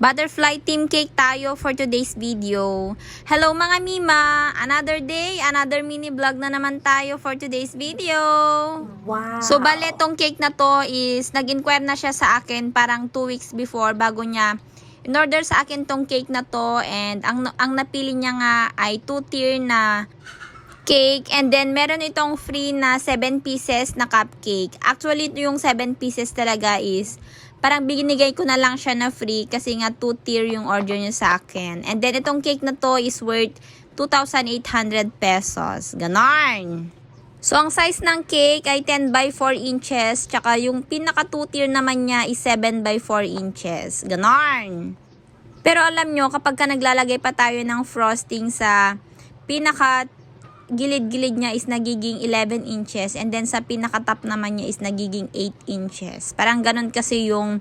Butterfly team cake tayo for today's video. Hello mga Mima! Another day, another mini vlog na naman tayo for today's video. Wow! So bale tong cake na to is nag-inquire na siya sa akin parang 2 weeks before bago niya in-order sa akin tong cake na to, and ang napili niya nga ay 2-tier na cake, and then meron itong free na 7 pieces na cupcake. Actually yung 7 pieces talaga is parang binigay ko na lang siya na free kasi nga 2-tier yung order niya sa akin. And then itong cake na to is worth 2,800 pesos. Ganon. So ang size ng cake ay 10 by 4 inches. Tsaka yung pinaka 2-tier naman niya is 7 by 4 inches. Ganon. Pero alam nyo, kapag ka naglalagay pa tayo ng frosting sa pinaka gilid-gilid niya is nagiging 11 inches, and then sa pinaka-top naman niya is nagiging 8 inches. Parang ganun kasi yung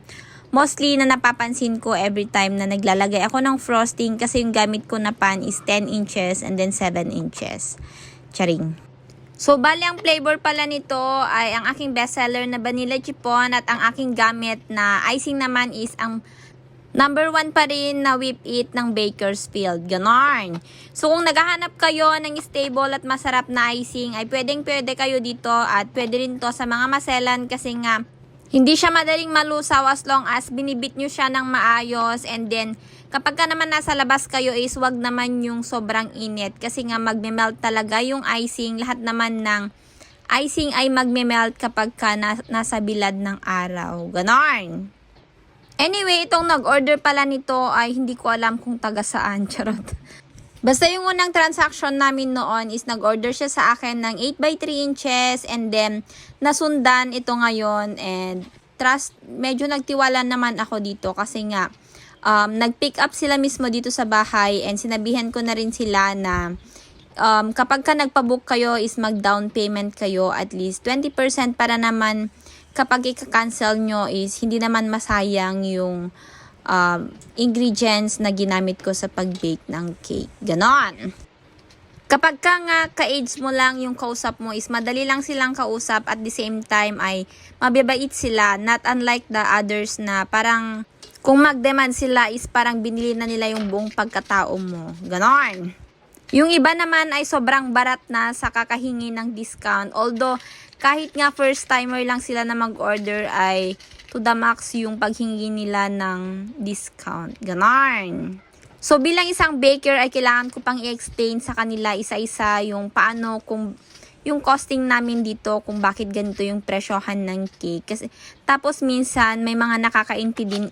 mostly na napapansin ko every time na naglalagay ako ng frosting, kasi yung gamit ko na pan is 10 inches and then 7 inches. Charing. So, bali ang flavor pala nito ay ang aking bestseller na vanilla chiffon, at ang aking gamit na icing naman is ang number 1 pa rin na whip it ng Bakersfield. Ganon. So, kung naghahanap kayo ng stable at masarap na icing, ay pwedeng-pwede kayo dito, at pwede rin to sa mga maselan kasi nga hindi siya madaling malusaw as long as binibit nyo siya ng maayos. And then, kapag ka naman nasa labas kayo is wag naman yung sobrang init kasi nga magme-melt talaga yung icing. Lahat naman ng icing ay magme-melt kapag ka nasa bilad ng araw. Ganon. Anyway, itong nag-order pala nito ay hindi ko alam kung taga saan. Charot. Basta yung unang transaction namin noon is nag-order siya sa akin ng 8 by 3 inches, and then nasundan ito ngayon, and medyo nagtiwala naman ako dito kasi nga nag-pick up sila mismo dito sa bahay, and sinabihan ko na rin sila na kapag ka nagpabook kayo is mag-down payment kayo at least 20% para naman kapag i-cancel nyo is hindi naman masayang yung ingredients na ginamit ko sa pag-bake ng cake. Ganon. Kapag ka nga ka-age mo lang yung kausap mo is madali lang silang kausap, at the same time ay mababait sila. Not unlike the others na parang kung mag-demand sila is parang binili na nila yung buong pagkatao mo. Ganon. Yung iba naman ay sobrang barat na sa kakahingi ng discount. Although, kahit nga first timer lang sila na mag-order ay to the max yung paghingi nila ng discount. Ganon. So, bilang isang baker ay kailangan ko pang i-explain sa kanila isa-isa yung paano, kung yung costing namin dito, kung bakit ganito yung presyohan ng cake. Kasi, tapos minsan may mga nakakaintindi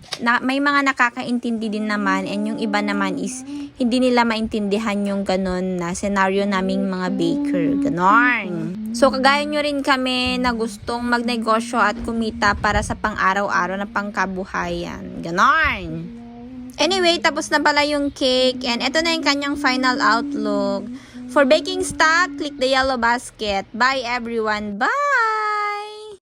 din naman, and yung iba naman is hindi nila maintindihan yung ganon na scenario naming mga baker. Ganon. So, kagaya nyo rin kami na gustong magnegosyo at kumita para sa pang-araw-araw na pangkabuhayan. Ganon. Anyway, tapos na pala yung cake, and ito na yung kanyang final outlook. For baking stock, click the yellow basket. Bye everyone. Bye!